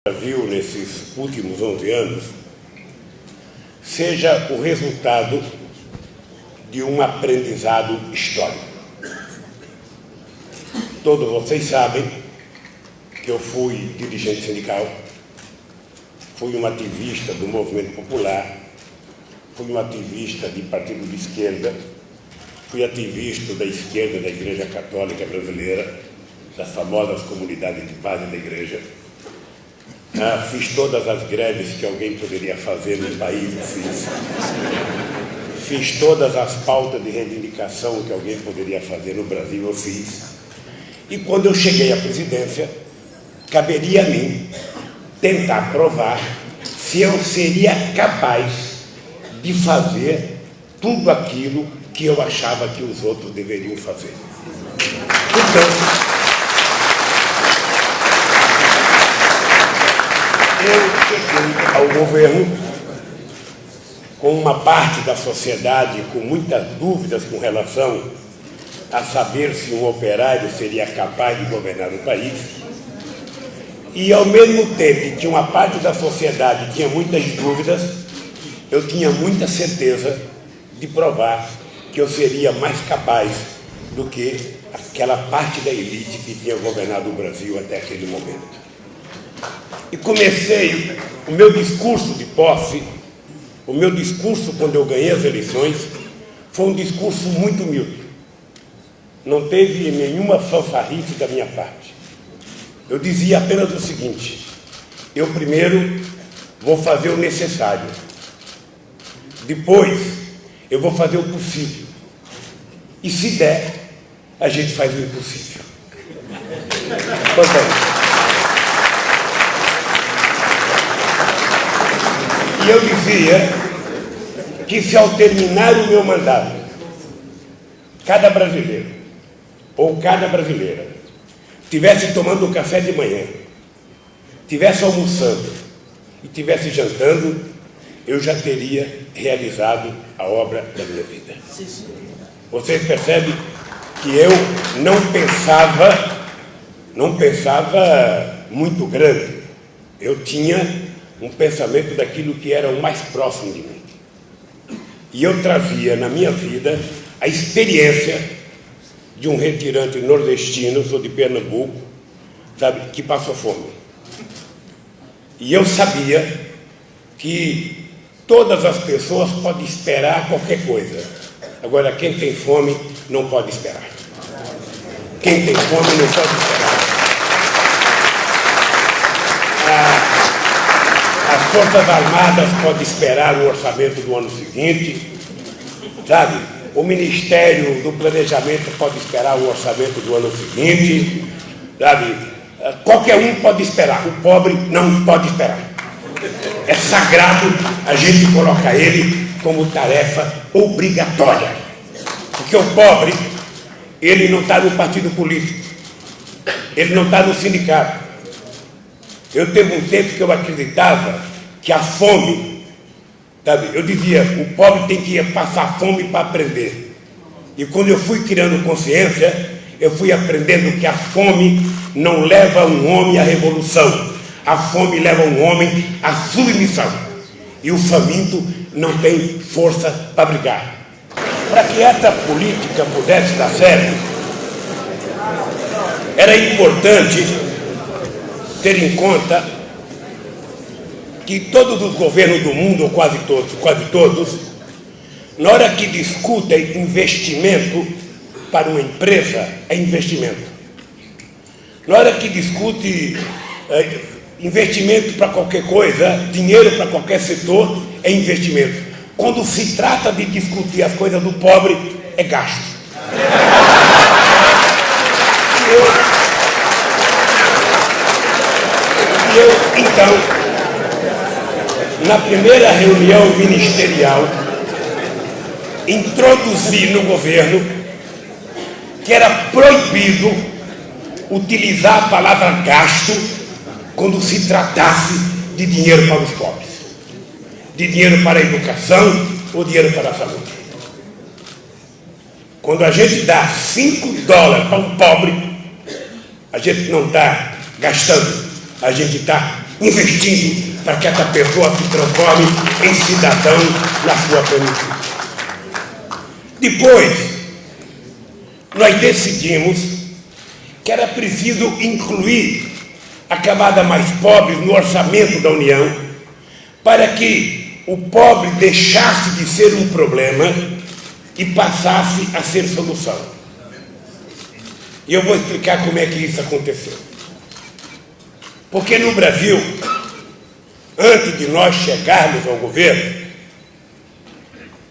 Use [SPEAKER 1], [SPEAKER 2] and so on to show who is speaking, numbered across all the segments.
[SPEAKER 1] Brasil nesses últimos 11 anos seja o resultado de um aprendizado histórico. Todos vocês sabem que eu fui dirigente sindical, fui um ativista do movimento popular, fui um ativista de partido de esquerda, fui ativista da esquerda da Igreja Católica Brasileira, das famosas comunidades de base da Igreja. Fiz todas as greves que alguém poderia fazer no país, eu fiz. Fiz todas as pautas de reivindicação que alguém poderia fazer no Brasil, eu fiz. E quando eu cheguei à presidência, caberia a mim tentar provar se eu seria capaz de fazer tudo aquilo que eu achava que os outros deveriam fazer. Portanto, eu cheguei ao governo com uma parte da sociedade com muitas dúvidas com relação a saber se um operário seria capaz de governar o país, e ao mesmo tempo que uma parte da sociedade tinha muitas dúvidas, eu tinha muita certeza de provar que eu seria mais capaz do que aquela parte da elite que tinha governado o Brasil até aquele momento. E comecei o meu discurso de posse, o meu discurso quando eu ganhei as eleições, foi um discurso muito humilde. Não teve nenhuma fanfarrice da minha parte. Eu dizia apenas o seguinte: eu primeiro vou fazer o necessário, depois eu vou fazer o possível, e se der, a gente faz o impossível. Portanto, e eu dizia que se ao terminar o meu mandato, cada brasileiro ou cada brasileira estivesse tomando um café de manhã, estivesse almoçando e estivesse jantando, eu já teria realizado a obra da minha vida. Vocês percebem que eu não pensava muito grande. Eu tinha um pensamento daquilo que era o mais próximo de mim. E eu trazia na minha vida a experiência de um retirante nordestino, eu sou de Pernambuco, sabe, que passou fome. E eu sabia que todas as pessoas podem esperar qualquer coisa. Agora, quem tem fome não pode esperar. Quem tem fome não pode esperar. As Forças Armadas podem esperar o orçamento do ano seguinte, sabe? O Ministério do Planejamento pode esperar o orçamento do ano seguinte, sabe? Qualquer um pode esperar, o pobre não pode esperar. É sagrado a gente colocar ele como tarefa obrigatória. Porque o pobre, ele não está no partido político, ele não está no sindicato. Eu teve um tempo que eu acreditava que a fome, sabe, eu dizia, o pobre tem que passar fome para aprender. E quando eu fui criando consciência, eu fui aprendendo que a fome não leva um homem à revolução. A fome leva um homem à submissão. E o faminto não tem força para brigar. Para que essa política pudesse dar certo, era importante ter em conta que todos os governos do mundo, ou quase todos, na hora que discutem investimento para uma empresa, é investimento. Na hora que discute investimento para qualquer coisa, dinheiro para qualquer setor, é investimento. Quando se trata de discutir as coisas do pobre, é gasto. Então, na primeira reunião ministerial, introduzi no governo que era proibido utilizar a palavra gasto quando se tratasse de dinheiro para os pobres, de dinheiro para a educação ou dinheiro para a saúde. Quando a gente dá $5 para um pobre, a gente não está gastando, a gente está investindo para que essa pessoa se transforme em cidadão na sua plenitude. Depois, nós decidimos que era preciso incluir a camada mais pobre no orçamento da União para que o pobre deixasse de ser um problema e passasse a ser solução. E eu vou explicar como é que isso aconteceu. Porque no Brasil, antes de nós chegarmos ao governo,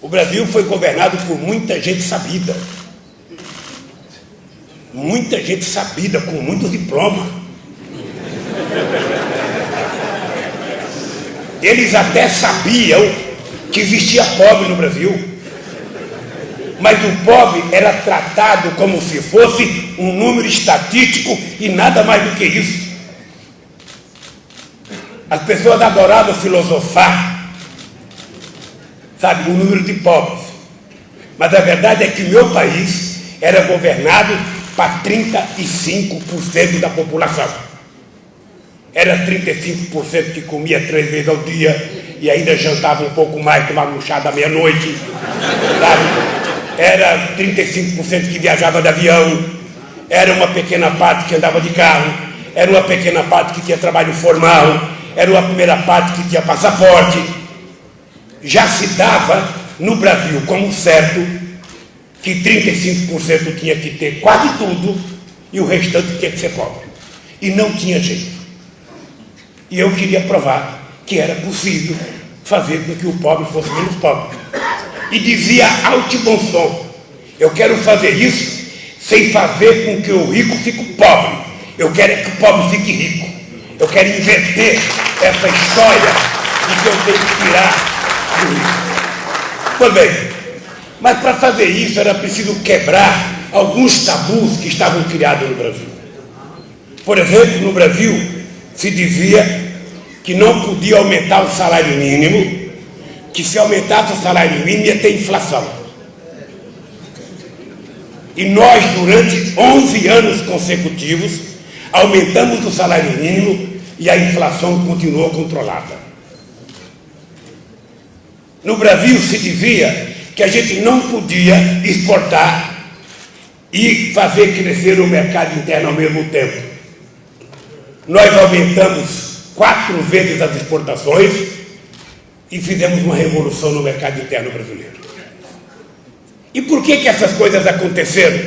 [SPEAKER 1] o Brasil foi governado por muita gente sabida. Muita gente sabida, com muito diploma. Eles até sabiam que existia pobre no Brasil. Mas o pobre era tratado como se fosse um número estatístico e nada mais do que isso. As pessoas adoravam filosofar, sabe, o número de pobres. Mas a verdade é que meu país era governado para 35% da população. Era 35% que comia 3 vezes ao dia e ainda jantava um pouco mais, tomava um chá da meia-noite, sabe? Era 35% que viajava de avião, era uma pequena parte que andava de carro, era uma pequena parte que tinha trabalho formal, era uma primeira parte que tinha passaporte. Já se dava no Brasil como certo que 35% tinha que ter quase tudo e o restante tinha que ser pobre. E não tinha jeito. E eu queria provar que era possível fazer com que o pobre fosse menos pobre. E dizia alto e bom som: eu quero fazer isso sem fazer com que o rico fique pobre. Eu quero que o pobre fique rico. Eu quero inverter essa história de que eu tenho que tirar do rico. Pois bem, mas para fazer isso era preciso quebrar alguns tabus que estavam criados no Brasil. Por exemplo, no Brasil se dizia que não podia aumentar o salário mínimo, que se aumentasse o salário mínimo ia ter inflação. E nós, durante 11 anos consecutivos, aumentamos o salário mínimo e a inflação continuou controlada. No Brasil se dizia que a gente não podia exportar e fazer crescer o mercado interno ao mesmo tempo. Nós aumentamos 4 vezes as exportações e fizemos uma revolução no mercado interno brasileiro. E por que essas coisas aconteceram?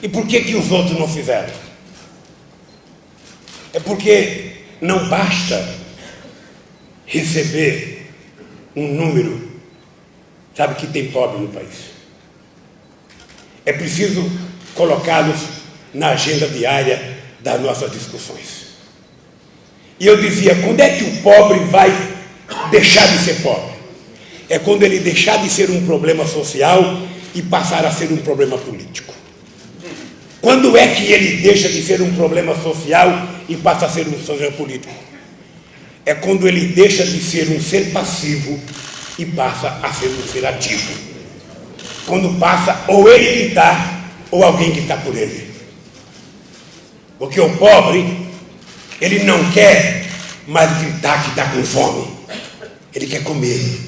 [SPEAKER 1] E por que os outros não fizeram? É porque não basta receber um número, sabe, que tem pobre no país. É preciso colocá-los na agenda diária das nossas discussões. E eu dizia, quando é que o pobre vai deixar de ser pobre? É quando ele deixar de ser um problema social e passar a ser um problema político. Quando é que ele deixa de ser um problema social e passa a ser um problema político? É quando ele deixa de ser um ser passivo e passa a ser um ser ativo. Quando passa ou ele gritar ou alguém gritar por ele. Porque o pobre, ele não quer mais gritar que está com fome. Ele quer comer.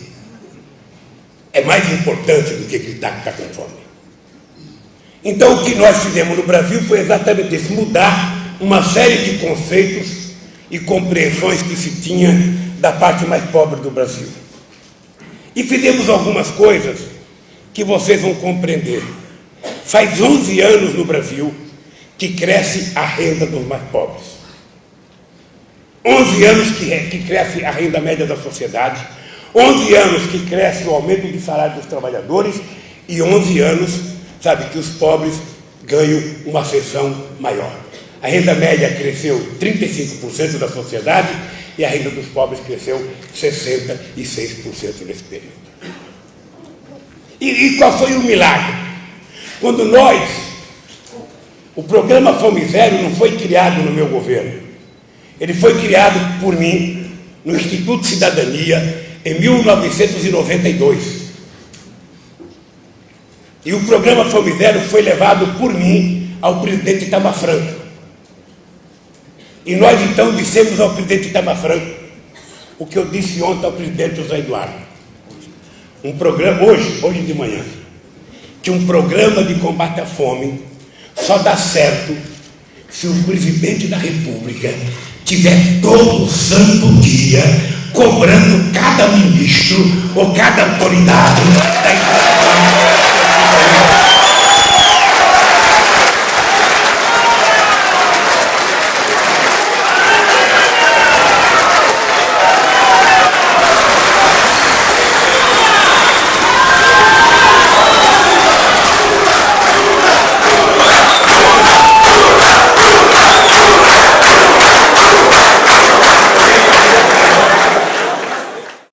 [SPEAKER 1] É mais importante do que gritar que está com fome. Então o que nós fizemos no Brasil foi exatamente isso, mudar uma série de conceitos e compreensões que se tinha da parte mais pobre do Brasil. E fizemos algumas coisas que vocês vão compreender. Faz 11 anos no Brasil que cresce a renda dos mais pobres. 11 anos que cresce a renda média da sociedade, 11 anos que cresce o aumento de salário dos trabalhadores e 11 anos, sabe, que os pobres ganham uma seção maior. A renda média cresceu 35% da sociedade e a renda dos pobres cresceu 66% nesse período. E qual foi o milagre? Quando o programa Fome Zero não foi criado no meu governo. Ele foi criado por mim no Instituto de Cidadania em 1992. E o programa Fome Zero foi levado por mim ao presidente Itamar Franco. E nós então dissemos ao presidente Itamar Franco o que eu disse ontem ao presidente José Eduardo. Um programa, hoje de manhã, que um programa de combate à fome só dá certo se o presidente da República tiver todo santo dia cobrando cada ministro ou cada autoridade da